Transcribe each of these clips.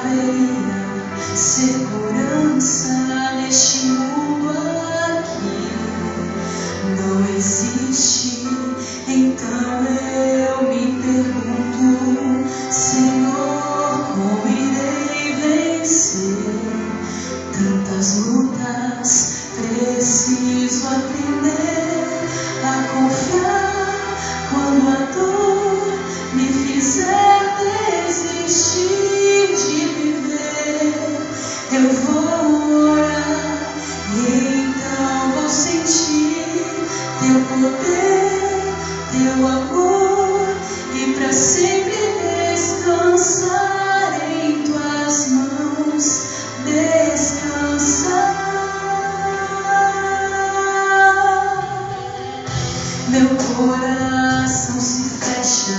haveria segurança neste mundo aqui. Não existe, então eu me pergunto, Senhor, como irei vencer tantas lutas? Preciso aprender a confiar quando a dor me fizer desistir de viver. Eu vou orar e então vou sentir teu poder, teu amor, e para sempre descansar em tuas mãos, descansar. Meu coração se fecha,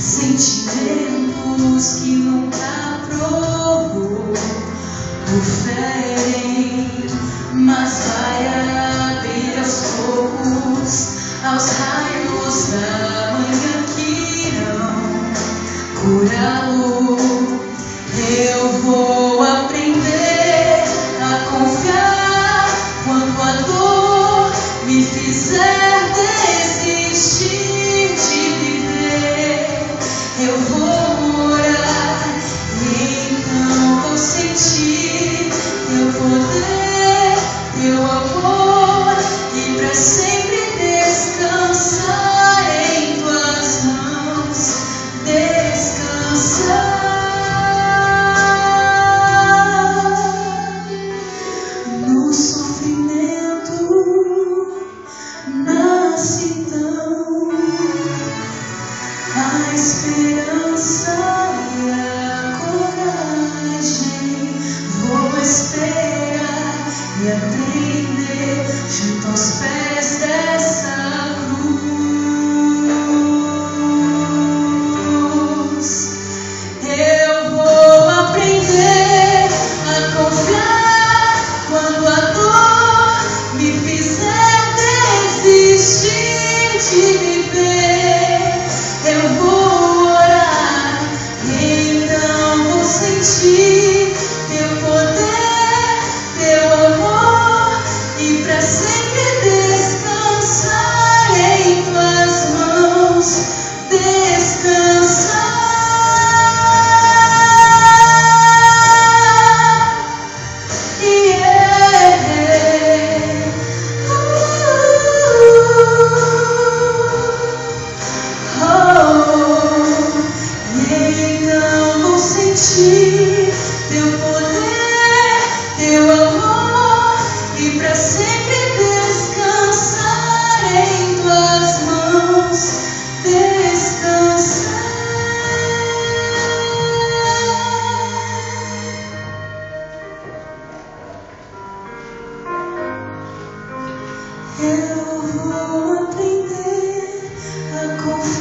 sentimentos que nunca provou o ferem, mas vai abrir aos poucos, aos raios da manhã que irão curá-lo. Eu vou aprender a confiar quando a dor me fizer desistir de viver. Eu vou orar e então vou sentir teu poder, teu amor, e para sempre descansar em tuas mãos, descansar. No sofrimento nasce então a esperança e a coragem. Vou esperar e aprender junto aos pés dessa cruz. Eu vou aprender a confiar quando a dor me fizer desistir de viver. Eu vou orar e então vou sentir teu poder, teu amor, e para sempre descansar em tuas mãos, descansar. Então vou sentir teu poder, teu amor, e para sempre descansar em tuas mãos, descansar. Eu vou aprender a confiar